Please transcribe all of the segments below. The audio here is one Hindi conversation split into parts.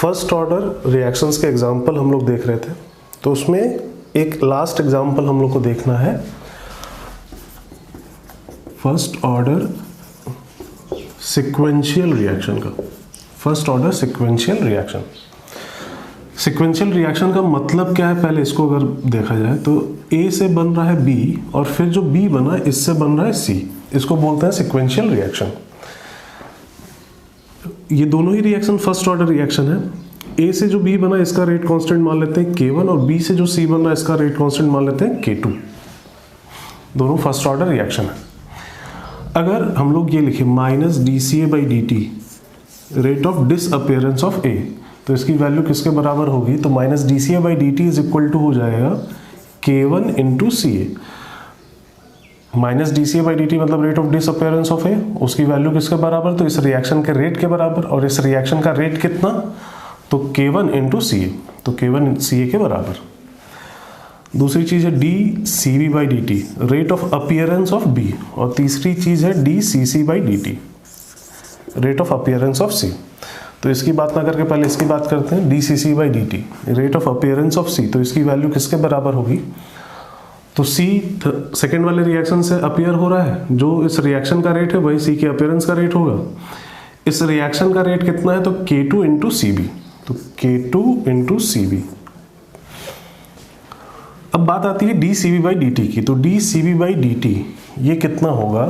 फर्स्ट ऑर्डर रिएक्शंस के एग्जांपल हम लोग देख रहे थे, तो उसमें एक लास्ट एग्जांपल हम लोग को देखना है फर्स्ट ऑर्डर सिक्वेंशियल रिएक्शन का। First order sequential reaction, sequential reaction का मतलब क्या है, पहले इसको अगर देखा जाए तो A से बन रहा है B और फिर जो B बना इससे बन रहा है C, इसको बोलते हैं सिक्वेंशियल रिएक्शन। ये दोनों ही रिएक्शन फर्स्ट ऑर्डर रिएक्शन है। A से जो B बना इसका रेट कांस्टेंट मान लेते हैं K1 और B से जो C बना इसका रेट कांस्टेंट मान लेते हैं K2। दोनों फर्स्ट ऑर्डर रिएक्शन है। अगर हम लोग ये लिखें minus dCA/dt rate of disappearance of A, तो इसकी वैल्यू किसके बराबर होगी, तो minus dCA/dt is equal to हो जाएगा K1 into CA। Minus dCA/dt मतलब rate of disappearance of A, उसकी वैल्यू किसके बराबर, तो इस रिएक्शन के रेट के बराबर, और इस रिएक्शन का रेट कितना, तो K1 इंटू CA, तो K1 CA के बराबर। दूसरी चीज है dCB/dt rate of appearance of B, और तीसरी चीज है dCC/dt rate of appearance of C। तो इसकी बात ना करके पहले इसकी बात करते हैं, dCC/dt rate of appearance of C, तो इसकी वैल्यू किसके बराबर होगी, तो C सेकेंड वाले रिएक्शन से अपीयर हो रहा है, जो इस रिएक्शन का रेट है वही C के अपीयरेंस का रेट होगा। इस रिएक्शन का रेट कितना है, तो K2 इंटू CB, तो K2 इंटू CB। अब बात आती है dCB/dt की, तो dCB/dt ये कितना होगा,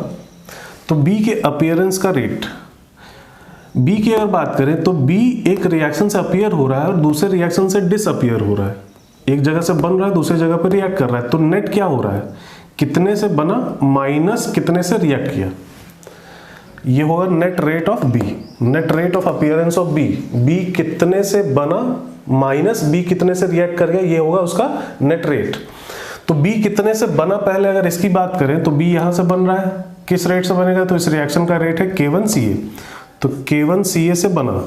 तो B के अपीयरेंस का रेट, B की अगर बात करें तो B एक रिएक्शन से अपीयर हो रहा है और दूसरे रिएक्शन से डिसअपीयर हो रहा है। एक जगह से बन रहा है दूसरी जगह पर रिएक्ट कर रहा है, तो नेट क्या हो रहा है, कितने से बना माइनस कितने से रिएक्ट किया, ये होगा net rate of B, net rate of appearance of B। B कितने से बना माइनस B कितने से रिएक्ट कर गया, ये होगा उसका नेट रेट। तो B कितने से बना, पहले अगर इसकी बात करें तो B यहां से बन रहा है, किस रेट से बनेगा, तो इस रिएक्शन का रेट है K1CA, तो K1CA से बना,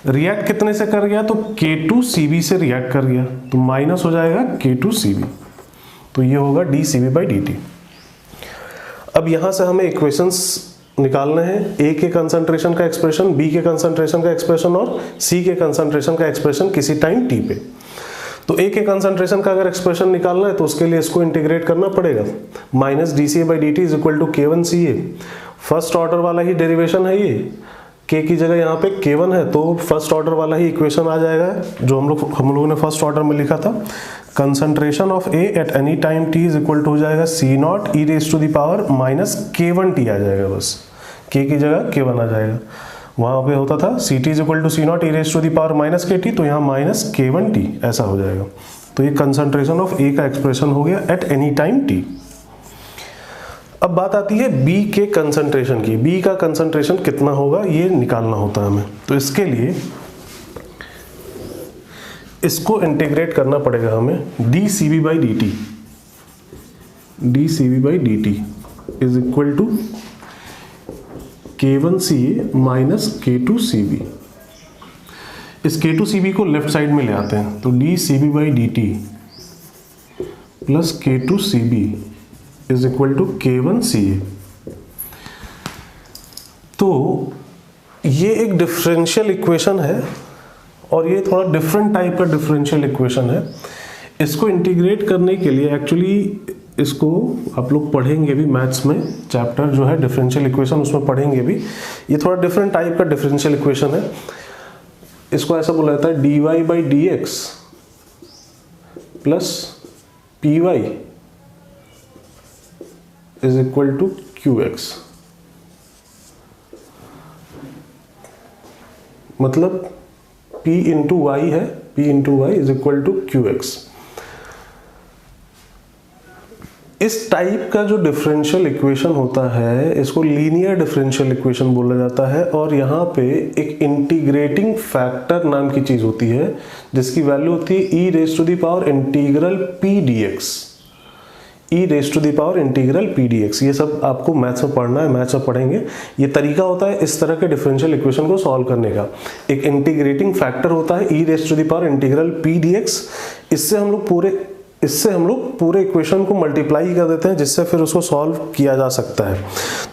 रिएक्ट कितने से कर गया, तो K2CB से रिएक्ट कर गया, तो माइनस हो जाएगा K2CB, तो ये होगा dCB/dt। अब यहां से हमें इक्वेशंस निकालने हैं, A के कंसंट्रेशन का एक्सप्रेशन, B के कंसंट्रेशन का एक्सप्रेशन और C के कंसंट्रेशन का एक्सप्रेशन किसी टाइम t पे। तो A के कंसंट्रेशन का अगर एक्सप्रेशन निकालना है तो उसके लिए इसको इंटीग्रेट करना पड़ेगा, minus dCA/dt is equal to K1CA। First order वाला ही डेरिवेशन है ये, K की जगह यहाँ पे K1 है, तो फर्स्ट ऑर्डर वाला ही इक्वेशन आ जाएगा जो हम लोगों ने फर्स्ट ऑर्डर में लिखा था। Concentration of A at any time t is equal to हो जाएगा C0 e raise to the power minus K1t आ जाएगा, बस K की जगह K1 आ जाएगा। वहां पे होता था Ct is equal to C0 e raise to the power minus Kt, तो यहाँ माइनस K1t ऐसा हो जाएगा। तो ये कंसंट्रेशन ऑफ A का एक्सप्रेशन हो गया एट एनी टाइम t। अब बात आती है B के कंसंट्रेशन की, B का कंसंट्रेशन कितना होगा ये निकालना होता है हमें। तो इसके लिए इसको इंटीग्रेट करना पड़ेगा हमें, dCB/dt is equal to K1CA minus K2CB। इस K2CB को लेफ्ट साइड में ले आते हैं, तो dCB/dt plus K2CB is equal to K1CA। तो ये एक डिफरेंशियल इक्वेशन है और ये थोड़ा डिफरेंट टाइप का डिफरेंशियल इक्वेशन है। इसको इंटीग्रेट करने के लिए एक्चुअली इसको आप लोग पढ़ेंगे भी मैथ्स में, चैप्टर जो है डिफरेंशियल इक्वेशन उसमें पढ़ेंगे भी। ये थोड़ा डिफरेंट टाइप का डिफरेंशियल इक्वेशन है। इसको ऐसा बोला जाता है dy/dx plus py is equal to qx। मतलब p इंटू वाई है, p into y is equal to qx। इस टाइप का जो डिफरेंशियल इक्वेशन होता है इसको लीनियर डिफरेंशियल इक्वेशन बोला जाता है, और यहाँ पे एक इंटीग्रेटिंग फैक्टर नाम की चीज होती है जिसकी वैल्यू होती है e raise to the power integral p dx, e raise to the power integral p dx। ये सब आपको मैथ्स में पढ़ना है, मैथ्स में पढ़ेंगे। ये तरीका होता है इस तरह के डिफरेंशियल इक्वेशन को सॉल्व करने का। एक इंटीग्रेटिंग फैक्टर होता है e raise to the power integral p dx, इससे हम लोग पूरे इससे हम लोग पूरे इक्वेशन को मल्टीप्लाई कर देते हैं, जिससे फिर उसको सॉल्व किया जा सकता है।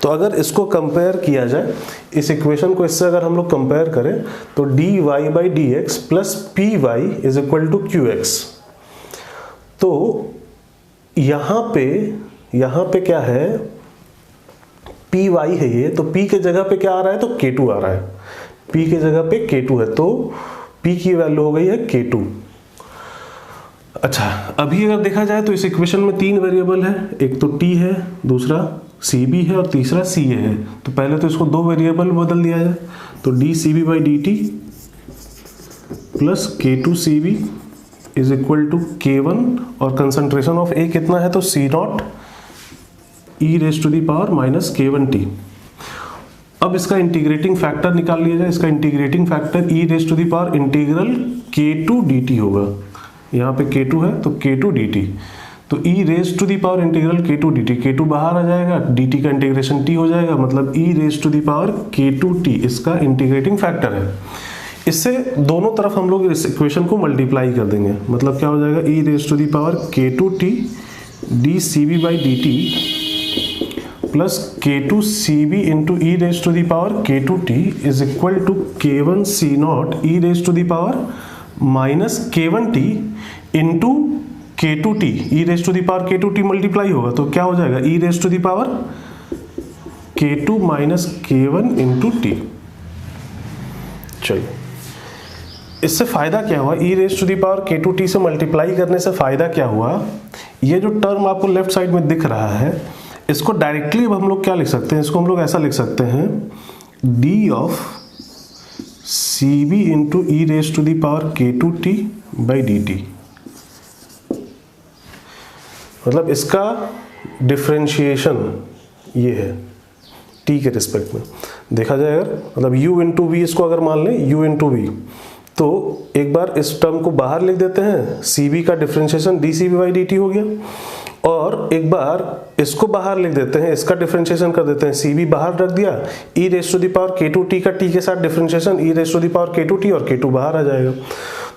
तो अगर इसको कंपेयर किया जाए, इस इक्वेशन को इससे अगर हम लोग कंपेयर करें तो dy/dx plus py is equal to qx। तो यहाँ पे क्या है, py है ये, तो p के जगह पे क्या आ रहा है, तो k2 आ रहा है। p के जगह पे k2 है, तो p की वैल्यू हो गई है k2। अच्छा, अभी अगर देखा जाए तो इस इक्वेशन में 3 वेरिएबल है, एक तो t है, दूसरा cb है और तीसरा ca है। तो पहले तो इसको 2 वेरिएबल में बदल दिया जाए, तो dCb/dt plus k2cb is equal to k1 और कंसंट्रेशन ऑफ A कितना है, तो C0 e⁻ -k1t। अब इसका इंटीग्रेटिंग फैक्टर निकाल लिया जाए। इसका इंटीग्रेटिंग फैक्टर e⁻इंटीग्रल k2 dt होगा। यहाँ पे k2 है तो k2 dt, तो e⁻इंटीग्रल k2 dt, k2 बाहर आ जाएगा, dt का इंटीग्रेशन t हो जाएगा, मतलब e⁻k2t इसका इंटीग्रेटिंग फैक्टर है। इससे दोनों तरफ हम लोग इस इक्वेशन को मल्टीप्लाई कर देंगे, मतलब क्या हो जाएगा, e⁻k2t dCb/dt plus k2cb into e⁻k2t is equal to k1 C0 e⁻k1t into k2t, e⁻k2t multiply होगा तो क्या हो जाएगा, e⁻k2 -k1 इंटू t। चलिए, इससे फायदा क्या हुआ, e⁻k2t से मल्टीप्लाई करने से फायदा क्या हुआ, ये जो टर्म आपको लेफ्ट साइड में दिख रहा है, इसको डायरेक्टली अब हम लोग क्या लिख सकते हैं, इसको हम लोग ऐसा लिख सकते हैं d of cb into e⁻k2t/dt। मतलब इसका डिफरेंशिएशन ये है t के रिस्पेक्ट में देखा जाए अगर, मतलब u इंटू वी, इसको अगर मान लें u इंटू वी, तो एक बार इस टर्म को बाहर लिख देते हैं, cb का डिफरेंशिएशन dCb/dt हो गया, और एक बार इसको बाहर लिख देते हैं, इसका डिफरेंशिएशन कर देते हैं, cb बाहर रख दिया, e⁻k2t का t के साथ डिफरेंशिएशन e⁻k2t और k2 बाहर आ जाएगा।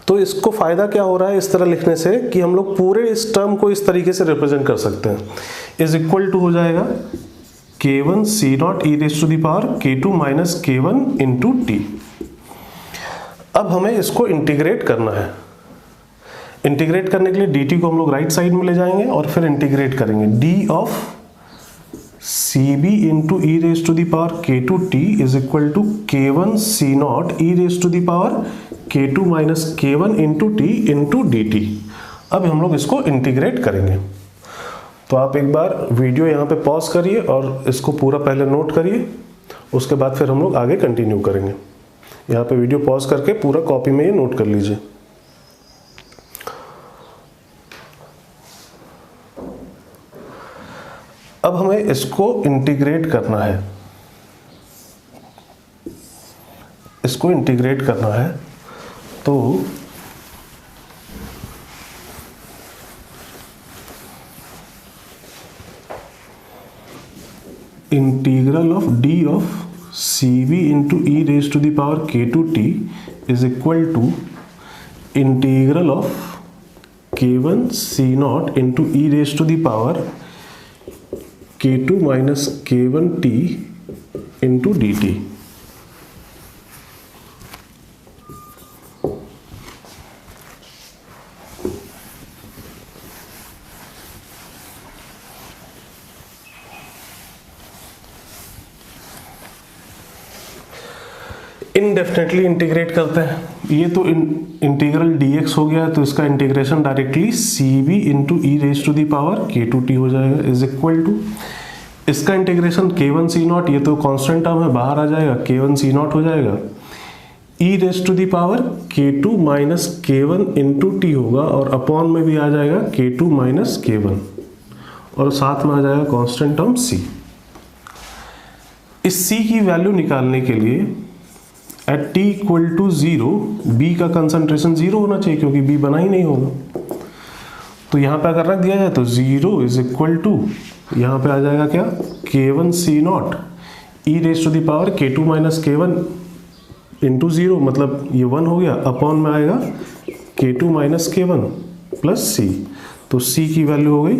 तो इसको फायदा क्या हो रहा है इस तरह लिखने से, कि हम लोग पूरे इस टर्म को इस तरीके से रिप्रेजेंट कर सकते हैं, इज इक्वल टू हो जाएगा k1 C0 e⁻k2 -k1 into t। अब हमें इसको इंटीग्रेट करना है। इंटीग्रेट करने के लिए dt को हम लोग राइट साइड में ले जाएंगे और फिर इंटीग्रेट करेंगे, d of cb into e⁻k2t is equal to k1 C0 e⁻k2 -k1 into t into dt। अब हम लोग इसको इंटीग्रेट करेंगे। तो आप एक बार वीडियो यहाँ पे पॉज करिए और इसको पूरा पहले नोट करिए, उसके बाद फिर हम लोग आगे कंटिन्यू करेंगे। यहाँ पे वीडियो पॉज करके पूरा कॉपी में ये नोट कर लीजिए। अब हमें इसको इंटीग्रेट करना है, इसको इंटीग्रेट करना है, तो integral of d of cb into e⁻k2t is equal to integral of k1 C0 into e⁻k2 -k1t into dt। Indefinitely integrate करते हैं, ये तो इंटीग्रल dx हो गया, तो इसका integration directly cb into e⁻k2t हो जाएगा, इज इक्वल टू इसका इंटीग्रेशन k1 C0, ये तो कांस्टेंट टर्म है, बाहर आ जाएगा, k1 C0 हो जाएगा, e⁻k2 -k1 इंटू t होगा, और अपॉन में भी आ जाएगा k2 -k1, और साथ में आ जाएगा कांस्टेंट टर्म c। इस c की वैल्यू निकालने के लिए at t equal to 0 b का कंसंट्रेशन 0 होना चाहिए, क्योंकि b बना ही नहीं होगा। तो यहाँ पे अगर रख दिया जाए तो 0 इज इक्वल टू, यहाँ पे आ जाएगा क्या, k1 C0 e⁻k2 -k1 into 0, मतलब ये 1 हो गया, अपॉन में आएगा k2 -k1 प्लस c। तो c की वैल्यू हो गई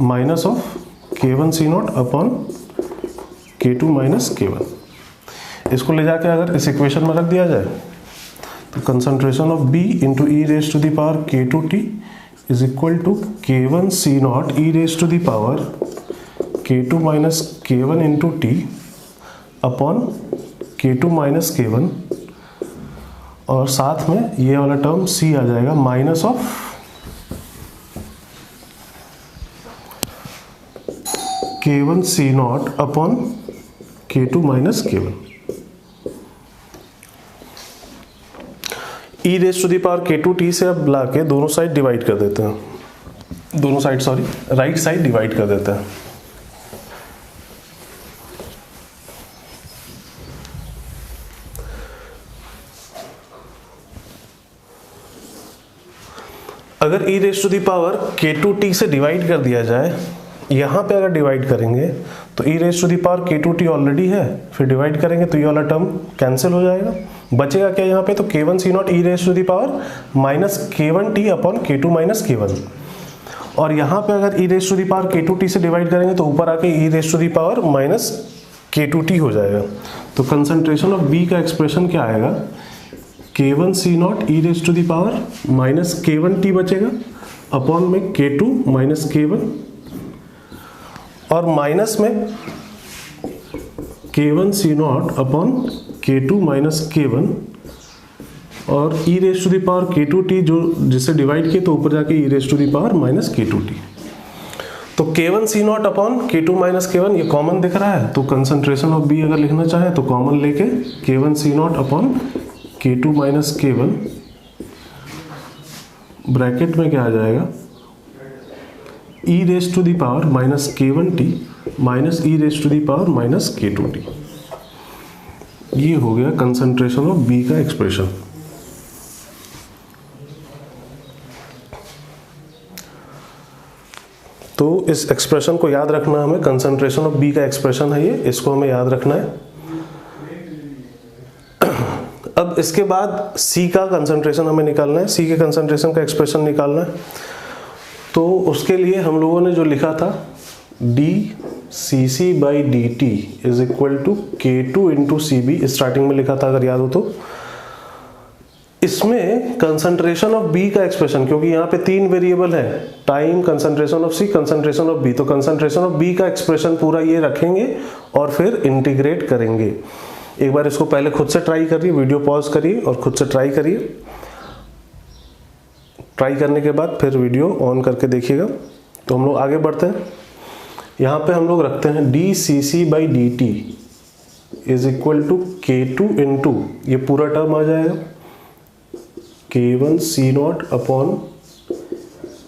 minus of k1 C0 upon k2 minus k1। इसको ले जाके अगर इस इक्वेशन में रख दिया जाए तो concentration of B into e raise to the power k2t is equal to k1 C0 e raise to the power k2 minus k1 into t upon k2 minus k1, और साथ में ये वाला टर्म c आ जाएगा minus of k1 C0 upon k2 minus k1। E raise to the power k2t से अब ला के दोनों साइड डिवाइड कर देते हैं, दोनों side sorry right side divide कर देते हैं। अगर e raise to the power k2t से डिवाइड कर दिया जाए, यहाँ पे अगर डिवाइड करेंगे तो e raise to the power k2t already है, फिर डिवाइड करेंगे तो ये वाला टर्म कैंसिल हो जाएगा। बचेगा क्या यहाँ पे, तो k1 C0 e raise to the power minus k1t upon k2 minus k1, और यहाँ पे अगर e raise to the power k2t से डिवाइड करेंगे तो ऊपर आके e raise to the power minus k2t हो जाएगा। तो कंसंट्रेशन ऑफ B का एक्सप्रेशन क्या आएगा, k1 C0 e raise to the power minus k1t बचेगा अपॉन में k2 माइनस k1, और माइनस में k1 C0 upon k2 minus k1, और e raise to the power k2t जो जिसे डिवाइड किए तो ऊपर जाके e raise to the power minus k2t। तो k1 C0 upon k2 minus k1 ये कॉमन दिख रहा है, तो कंसंट्रेशन ऑफ B अगर लिखना चाहे तो कॉमन लेके k1 C0 upon k2 minus k1 bracket में क्या आ जाएगा, e raise to the power minus k1t minus e raise to the power minus k2t। ये हो गया कंसंट्रेशन ऑफ B का एक्सप्रेशन। तो इस एक्सप्रेशन को याद रखना हमें, कंसंट्रेशन ऑफ B का एक्सप्रेशन है ये, इसको हमें याद रखना है। अब इसके बाद C का कंसंट्रेशन हमें निकालना है, C के कंसंट्रेशन का एक्सप्रेशन निकालना है। तो उसके लिए हम लोगों ने जो लिखा था dCC by dt is equal to K2 into CB starting में लिखा था, अगर याद हो तो। इसमें कंसंट्रेशन ऑफ B का एक्सप्रेशन, क्योंकि यहाँ पे 3 वेरिएबल है, time, concentration of C, concentration of B, तो कंसंट्रेशन ऑफ B का एक्सप्रेशन पूरा ये रखेंगे और फिर इंटीग्रेट करेंगे। एक बार इसको पहले खुद से ट्राई करिए, वीडियो पॉज करिए और खुद से ट्राई करिए। ट्राई करने के बाद फिर वीडियो ऑन करके देखिएगा। तो हम लोग आगे बढ़ते हैं। यहाँ पे हम लोग रखते हैं dCC by dt is equal to K2 into, ये पूरा टर्म आ जाएगा K1 C0 upon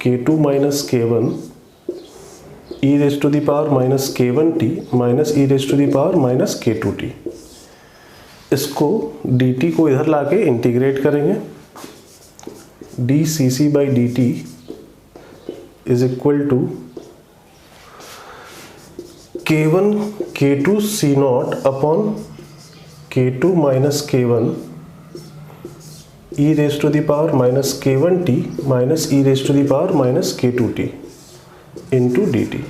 K2 minus K1 e raise to the power minus K1t minus e raise to the power minus K2t। इसको dt को इधर लाके इंटीग्रेट करेंगे, dCC by dt is equal to K1 K2 C0 upon K2 minus K1 e raise to the power minus K1t minus e raise to the power minus K2t into dt।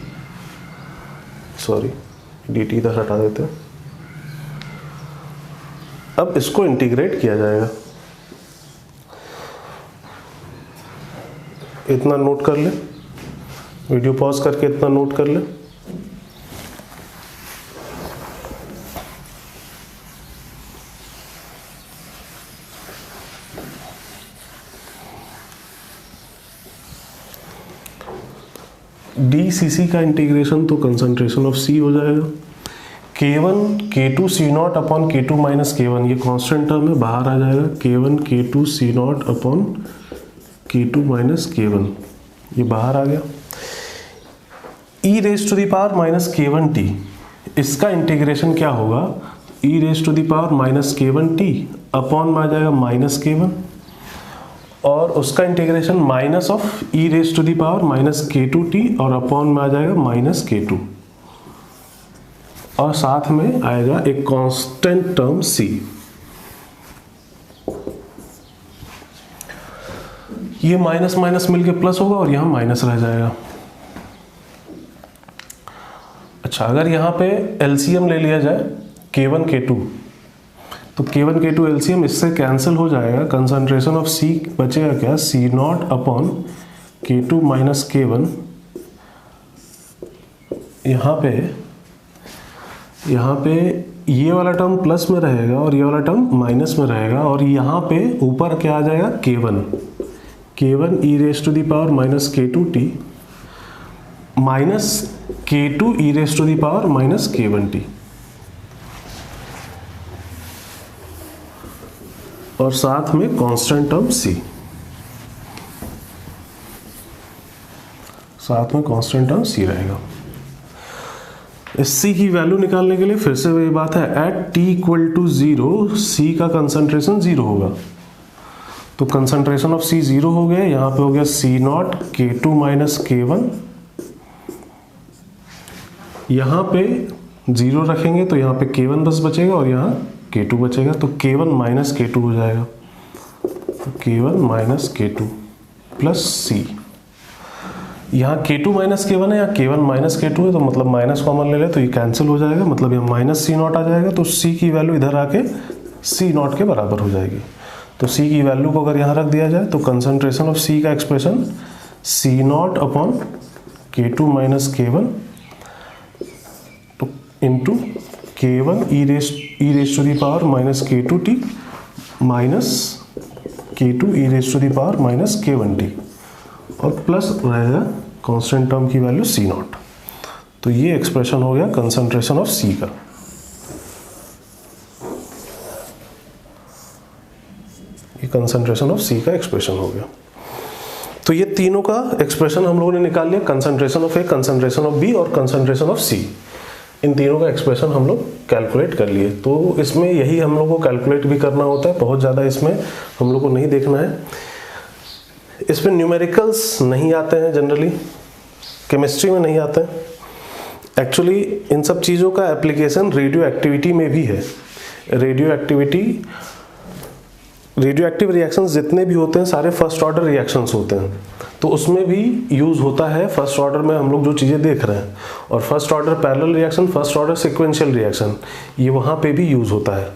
Sorry, dt इधर हटा देते हैं। अब इसको इंटीग्रेट किया जाएगा, इतना नोट कर ले, वीडियो पॉज करके इतना नोट कर ले। dCC का इंटीग्रेशन तो कंसंट्रेशन ऑफ C हो जाएगा, K1 K2 C0 upon K2 minus K1, ये कांस्टेंट टर्म है, बाहर आ जाएगा K1 K2 C0 upon K2 minus K1, ये बाहर आ गया। e raise to the power minus K1t, इसका इंटीग्रेशन क्या होगा, e raise to the power minus K1t upon में आ जाएगा माइनस K1, और उसका integration minus of e raise to the power minus K2t और अपॉन में आ जाएगा माइनस K2, और साथ में आएगा एक कांस्टेंट टर्म C। ये माइनस माइनस मिलके प्लस होगा और यहाँ माइनस रह जाएगा। अच्छा, अगर यहाँ पे एलसीएम ले लिया जाए K1 K2, तो K1 K2 एलसीएम इससे कैंसिल हो जाएगा। कंसंट्रेशन ऑफ C बचेगा क्या, C0 upon K2 minus K1। यहाँ पे ये वाला टर्म प्लस में रहेगा और ये वाला टर्म माइनस में रहेगा, और यहाँ पे ऊपर क्या आ जाएगा, K1 e raise to the power minus K2t minus K2 e raise to the power minus K1t, और साथ में कांस्टेंट टर्म C, साथ में कांस्टेंट टर्म C रहेगा। इस C की वैल्यू निकालने के लिए फिर से वही बात है, at t equal to 0 C का कंसंट्रेशन 0 होगा, तो कंसंट्रेशन ऑफ C 0 हो गया। यहाँ पे हो गया C0 K2 माइनस K1, यहाँ पे 0 रखेंगे तो यहाँ पे K1 बस बचेगा और यहाँ K2 बचेगा, तो K1 माइनस K2 हो जाएगा, तो K1 minus K2 plus C। यहाँ K2 माइनस K1 है, यहाँ K1 माइनस K2 है, तो मतलब माइनस कॉमन ले ले तो ये कैंसिल हो जाएगा, मतलब यहाँ माइनस C0 आ जाएगा, तो C की वैल्यू इधर आके C0 के बराबर हो जाएगी। तो C की वैल्यू को अगर यहाँ रख दिया जाए तो कंसंट्रेशन ऑफ C का expression C0 upon K2 minus K1 तो into K1 e raise to the power minus K2t minus K2 e raise to the power minus K1t, और प्लस रहेगा कांस्टेंट टर्म की वैल्यू C0। तो ये एक्सप्रेशन हो गया कंसंट्रेशन ऑफ C का। ये कंसंट्रेशन ऑफ C का एक्सप्रेशन हो गया। तो ये तीनों का एक्सप्रेशन हम लोगों ने निकाल लिया, concentration of A, concentration of B और कंसंट्रेशन ऑफ C। इन तीनों का एक्सप्रेशन हम लोग कैलकुलेट कर लिए। तो इसमें यही हम लोग को कैलकुलेट भी करना होता है, बहुत ज़्यादा इसमें हम लोग को नहीं देखना है। इसमें न्यूमेरिकल्स नहीं आते हैं, जनरली केमिस्ट्री में नहीं आते हैं। एक्चुअली इन सब चीज़ों का एप्लीकेशन रेडियो एक्टिविटी में भी है। रेडियो एक्टिव रिएक्शंस जितने भी होते हैं सारे फर्स्ट ऑर्डर रिएक्शंस होते हैं, तो उसमें भी यूज़ होता है फर्स्ट ऑर्डर में हम लोग जो चीज़ें देख रहे हैं। और first order parallel reaction, first order sequential reaction, ये वहाँ पे भी यूज़ होता है।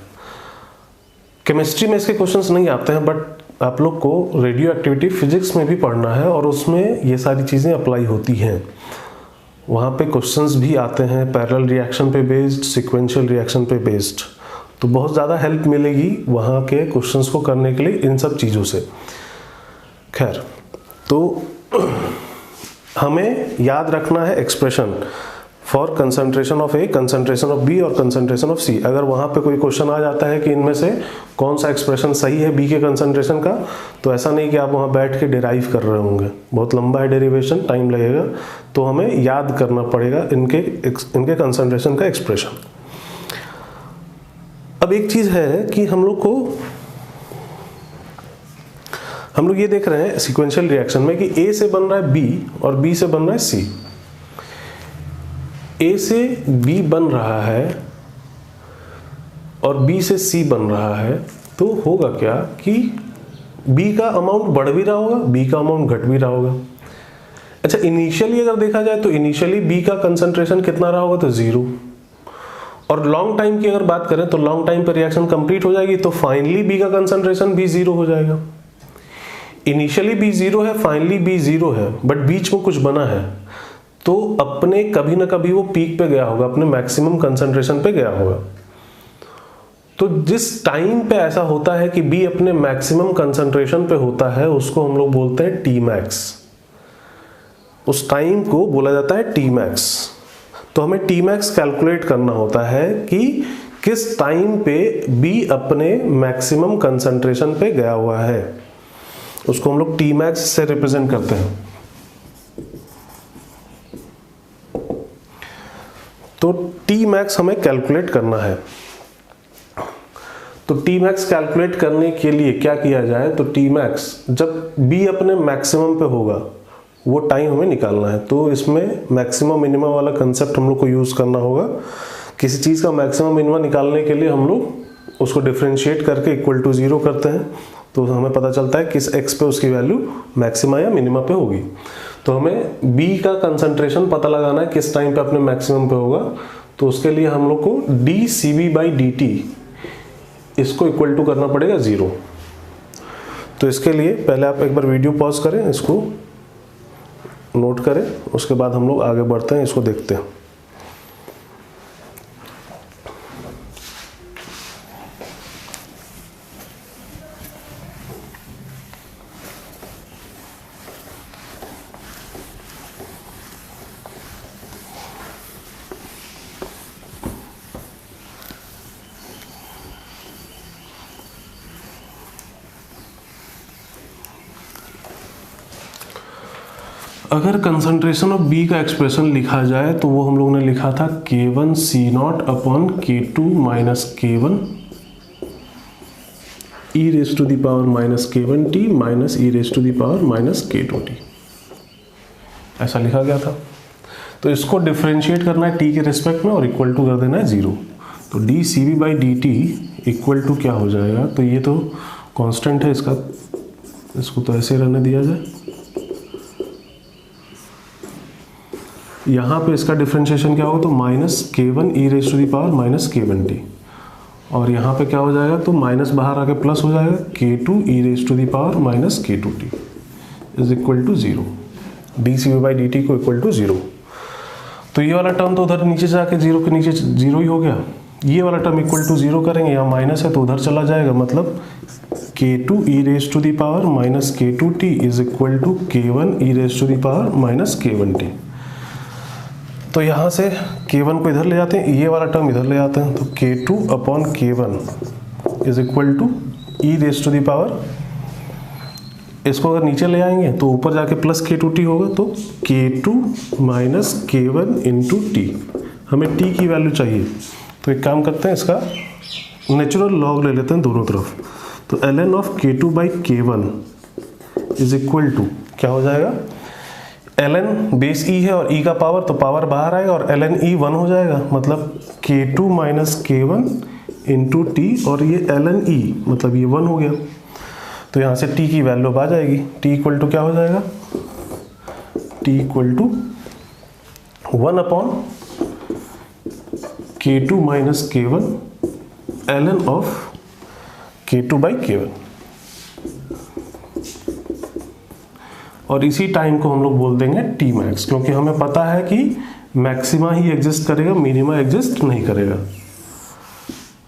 केमिस्ट्री में इसके क्वेश्चंस नहीं आते हैं, बट आप लोग को रेडियो एक्टिविटी फिजिक्स में भी पढ़ना है और उसमें ये सारी चीज़ें अप्लाई होती हैं। वहाँ पे क्वेश्चंस भी आते हैं पैरेलल रिएक्शन पे बेस्ड, सिक्वेंशियल रिएक्शन पे बेस्ड, तो बहुत ज़्यादा हेल्प मिलेगी वहाँ के क्वेश्चंस को करने के लिए इन सब चीज़ों से। खैर, तो हमें याद रखना है expression for concentration of A, concentration of B और कंसंट्रेशन ऑफ C। अगर वहाँ पे कोई क्वेश्चन आ जाता है कि इनमें से कौन सा एक्सप्रेशन सही है B के कंसंट्रेशन का, तो ऐसा नहीं कि आप वहाँ बैठ के डिराइव कर रहे होंगे, बहुत लंबा है डेरिवेशन, टाइम लगेगा, तो हमें याद करना पड़ेगा इनके कंसंट्रेशन का एक्सप्रेशन। अब एक चीज़ है कि हम लोग ये देख रहे हैं सिक्वेंशियल रिएक्शन में कि A से बन रहा है B और B से बन रहा है C। A से B बन रहा है और B से C बन रहा है, तो होगा क्या कि B का अमाउंट बढ़ भी रहा होगा, B का अमाउंट घट भी रहा होगा। अच्छा, इनिशियली अगर देखा जाए तो इनिशियली B का कंसंट्रेशन कितना रहा होगा, तो 0। और लॉन्ग टाइम की अगर बात करें तो लॉन्ग टाइम पर रिएक्शन कंप्लीट हो जाएगी, तो फाइनली B का कंसंट्रेशन भी 0 हो जाएगा। इनिशियली B 0 है, फाइनली B 0 है, बट बीच में कुछ बना है, तो अपने कभी ना कभी वो पीक पे गया होगा, अपने मैक्सिमम कंसंट्रेशन पे गया होगा। तो जिस टाइम पे ऐसा होता है कि B अपने मैक्सिमम कंसंट्रेशन पे होता है, उसको हम लोग बोलते हैं Tmax। उस टाइम को बोला जाता है Tmax। तो हमें Tmax कैलकुलेट करना होता है कि किस टाइम पे B अपने मैक्सिमम कंसंट्रेशन पे गया हुआ है, उसको हम लोग Tmax से रिप्रेजेंट करते हैं। तो Tmax हमें कैलकुलेट करना है। तो Tmax कैलकुलेट करने के लिए क्या किया जाए, तो Tmax जब B अपने मैक्सिमम पे होगा वो टाइम हमें निकालना है। तो इसमें मैक्सिमम मिनिमम वाला कंसेप्ट हम लोग को यूज करना होगा। किसी चीज़ का मैक्सिमम मिनिमम निकालने के लिए हम लोग उसको डिफरेंशिएट करके इक्वल टू 0 करते हैं, तो हमें पता चलता है किस x पे उसकी वैल्यू मैक्सिमा या मिनिमा पे होगी। तो हमें b का कंसंट्रेशन पता लगाना है किस टाइम पे अपने मैक्सिमम पे होगा। तो उसके लिए हम लोग को dCV/dt इसको इक्वल टू करना पड़ेगा 0। तो इसके लिए पहले आप एक बार वीडियो पॉज करें, इसको नोट करें, उसके बाद हम लोग आगे बढ़ते हैं, इसको देखते हैं। अगर कंसंट्रेशन ऑफ B का एक्सप्रेशन लिखा जाए तो वो हम लोग ने लिखा था K1C0 upon K2 minus K1 e raise to the power minus K1t minus e raise to the power minus K2t, ऐसा लिखा गया था। तो इसको डिफरेंशिएट करना है t के रिस्पेक्ट में और इक्वल टू कर देना है 0। तो dCV/dt इक्वल टू क्या हो जाएगा, तो ये तो कांस्टेंट है इसका, इसको तो ऐसे रहने दिया जाए। यहाँ पे इसका डिफरेंशिएशन क्या होगा, तो minus K1 e raise to the power minus K1t, और यहाँ पे क्या हो जाएगा, तो माइनस बाहर आके प्लस हो जाएगा K2 e raise to the power minus K2t is equal to 0। dCV/dt को इक्वल टू 0। तो ये वाला टर्म तो उधर नीचे जाके 0 के नीचे 0 ही हो गया। ये वाला टर्म इक्वल टू 0 करेंगे, यहाँ माइनस है तो उधर चला जाएगा, मतलब K2 e raise to the power minus K2t is equal to K1 e raise to the power minus K1t। तो यहाँ से K1 को इधर ले जाते हैं, ये वाला टर्म इधर ले जाते हैं, तो K2 upon K1 is equal to e raise to the power, इसको अगर नीचे ले आएंगे तो ऊपर जाके प्लस K2t होगा, तो K2 minus K1 into T. हमें t की वैल्यू चाहिए, तो एक काम करते हैं, इसका नेचुरल लॉग ले लेते हैं दोनों तरफ। तो ln of K2/K1 is equal to क्या हो जाएगा, ln बेस e है और e का पावर, तो पावर बाहर आएगा और ln e 1 हो जाएगा, मतलब K2 minus K1 into T, और ये ln e मतलब ये 1 हो गया। तो यहाँ से t की वैल्यू आ जाएगी, t इक्वल टू क्या हो जाएगा, t equal to 1 upon K2 minus K1 ln of K2/K1। और इसी टाइम को हम लोग बोल देंगे टी मैक्स, क्योंकि हमें पता है कि मैक्सिमा ही एग्जिस्ट करेगा, मिनिमा एग्जिस्ट नहीं करेगा।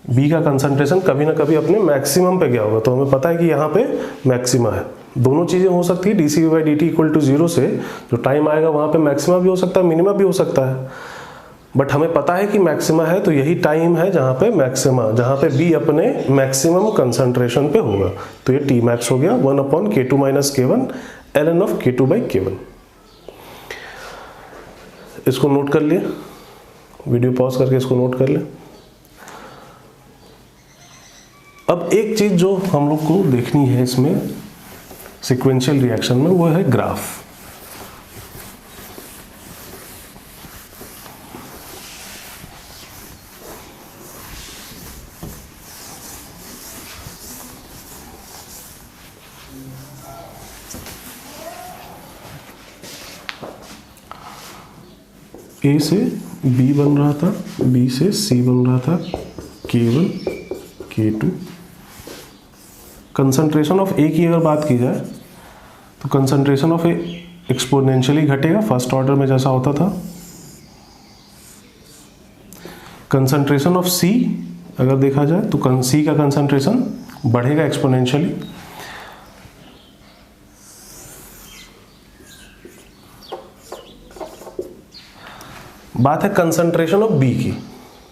बी का कंसंट्रेशन कभी ना कभी अपने मैक्सिमम पे गया होगा, तो हमें पता है कि यहाँ पे मैक्सिमा है। दोनों चीज़ें हो सकती है, dCV/dt इक्वल टू 0 से जो टाइम आएगा वहाँ पे मैक्सिमा भी हो सकता है, मिनिमा भी हो सकता है, बट हमें पता है कि मैक्सिमा है, तो यही टाइम है जहाँ पे मैक्सिमा, जहाँ पे बी अपने मैक्सिमम कंसंट्रेशन पे होगा। तो ये टी मैक्स हो गया 1 upon K2 minus K1 ln of K2/K1। इसको नोट कर लिए, वीडियो पॉज करके इसको नोट कर ले। अब एक चीज जो हम लोग को देखनी है इसमें सीक्वेंशियल रिएक्शन में, वो है ग्राफ। A से B बन रहा था, B से C बन रहा था, K1 K2। Concentration of A की अगर बात की जाए तो कंसंट्रेशन ऑफ A एक्सपोनेंशियली घटेगा, फर्स्ट ऑर्डर में जैसा होता था। कंसंट्रेशन ऑफ C अगर देखा जाए तो C का कंसंट्रेशन बढ़ेगा एक्सपोनेंशियली। बात है कंसंट्रेशन ऑफ B की,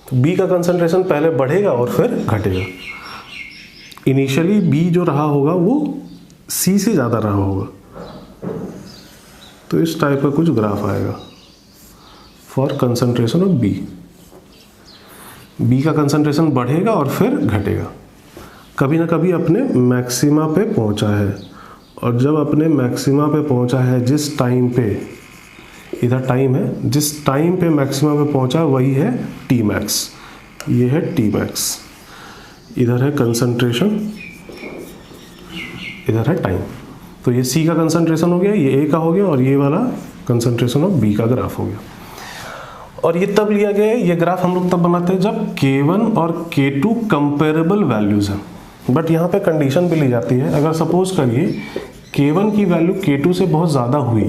तो B का कंसंट्रेशन पहले बढ़ेगा और फिर घटेगा। इनिशियली B जो रहा होगा वो C से ज़्यादा रहा होगा, तो इस टाइप का कुछ ग्राफ आएगा for concentration of B। B का कंसंट्रेशन बढ़ेगा और फिर घटेगा, कभी ना कभी अपने मैक्सिमा पे पहुंचा है, और जब अपने मैक्सिमा पे पहुंचा है, जिस टाइम पे, इधर टाइम है, जिस टाइम पे मैक्सिमा पे पहुंचा वही है टी मैक्स, ये है टी मैक्स। इधर है कंसंट्रेशन इधर है टाइम। तो ये C का कंसंट्रेशन हो गया, ये A का हो गया, और ये वाला कंसंट्रेशन ऑफ B का ग्राफ हो गया। और ये तब लिया गया है, ये ग्राफ हम लोग तब बनाते हैं जब K1 और K2 कंपेरेबल वैल्यूज हैं। बट यहाँ पे कंडीशन भी ली जाती है, अगर सपोज करिए K1 की वैल्यू K2 से बहुत ज़्यादा हुई,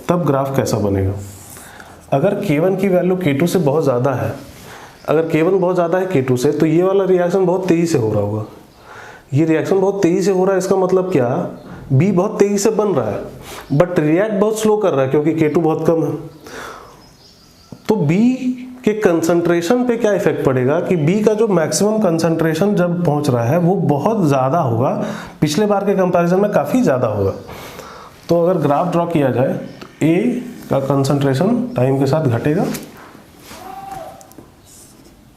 तब ग्राफ कैसा बनेगा। अगर K1 की वैल्यू K2 से बहुत ज़्यादा है, अगर K1 बहुत ज़्यादा है K2 से, तो ये वाला रिएक्शन बहुत तेज़ी से हो रहा होगा। ये रिएक्शन बहुत तेज़ी से हो रहा है, इसका मतलब क्या, B बहुत तेज़ी से बन रहा है, बट रिएक्ट बहुत स्लो कर रहा है क्योंकि K2 बहुत कम है। तो B के कंसंट्रेशन पे क्या इफेक्ट पड़ेगा कि B का जो मैक्सिमम कंसंट्रेशन जब पहुंच रहा है वो बहुत ज़्यादा होगा, पिछले बार के कंपैरिजन में काफ़ी ज़्यादा होगा। तो अगर ग्राफ ड्रॉ किया जाए तो A का कंसंट्रेशन टाइम के साथ घटेगा,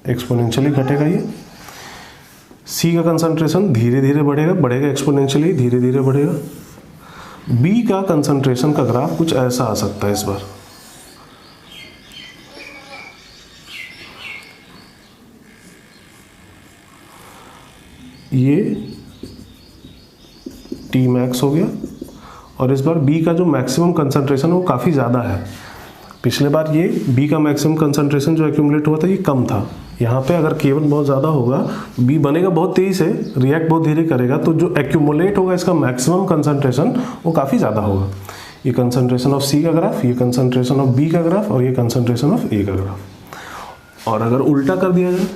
एक्सपोनेंशियली घटेगा ये। C का कंसंट्रेशन धीरे धीरे बढ़ेगा एक्सपोनेंशियली, धीरे धीरे बढ़ेगा। B का कंसंट्रेशन का ग्राफ कुछ ऐसा आ सकता है इस बार। ये T मैक्स हो गया, और इस बार B का जो मैक्सिमम कंसंट्रेशन है वो काफ़ी ज़्यादा है। पिछले बार ये B का मैक्सिमम कंसंट्रेशन जो एक्यूमुलेट हुआ था ये कम था। यहाँ पे अगर K1 बहुत ज़्यादा होगा, B बनेगा बहुत तेज़ी से, रिएक्ट बहुत धीरे करेगा, तो जो एक्यूमुलेट होगा इसका मैक्सिमम कंसंट्रेशन वो काफ़ी ज़्यादा होगा। ये कंसंट्रेशन ऑफ C का ग्राफ, ये कंसंट्रेशन ऑफ B का ग्राफ, और ये कंसंट्रेशन ऑफ A का ग्राफ। और अगर उल्टा कर दिया जाए,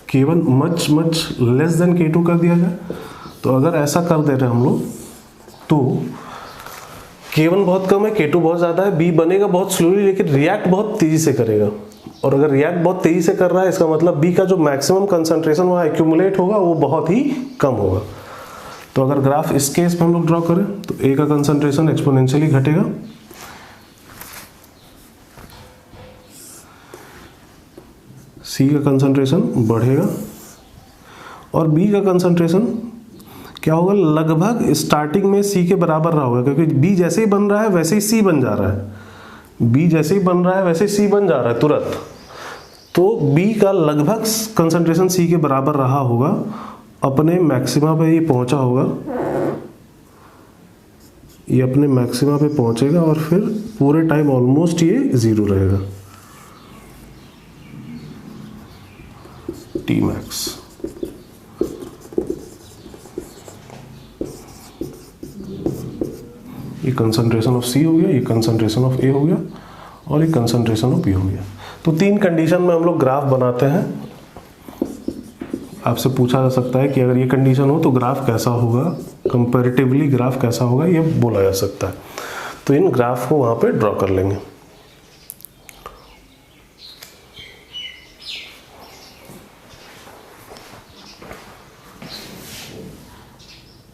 K1 much less than K2 कर दिया जाए, तो अगर ऐसा कर दे रहे हम लोग, तो K1 बहुत कम है, K2 बहुत ज़्यादा है, B बनेगा बहुत स्लोली लेकिन रिएक्ट बहुत तेज़ी से करेगा। और अगर रिएक्ट बहुत तेज़ी से कर रहा है, इसका मतलब B का जो मैक्सिमम कंसंट्रेशन वहाँ एक्यूमुलेट होगा वो बहुत ही कम होगा। तो अगर ग्राफ इस केस में हम लोग ड्रॉ करें तो A का कंसंट्रेशन एक्सपोनेंशियली घटेगा, C का कंसंट्रेशन बढ़ेगा, और B का कंसंट्रेशन क्या होगा, लगभग स्टार्टिंग में C के बराबर रहा होगा, क्योंकि B जैसे ही बन रहा है वैसे ही C बन जा रहा है। B जैसे ही बन रहा है वैसे ही C बन जा रहा है तुरंत। तो B का लगभग कंसंट्रेशन C के बराबर रहा होगा, अपने मैक्सिमा पे ये पहुंचा होगा, ये अपने मैक्सिमा पे पहुंचेगा, और फिर पूरे टाइम ऑलमोस्ट ये 0 रहेगा, T मैक्स। ये कंसंट्रेशन ऑफ C हो गया, ये कंसंट्रेशन ऑफ A हो गया, और ये कंसंट्रेशन ऑफ B हो गया। तो 3 कंडीशन में हम लोग ग्राफ बनाते हैं। आपसे पूछा जा सकता है कि अगर ये कंडीशन हो तो ग्राफ कैसा होगा, कंपैरेटिवली ग्राफ कैसा होगा, ये बोला जा सकता है। तो इन ग्राफ को वहाँ पे ड्रॉ कर लेंगे।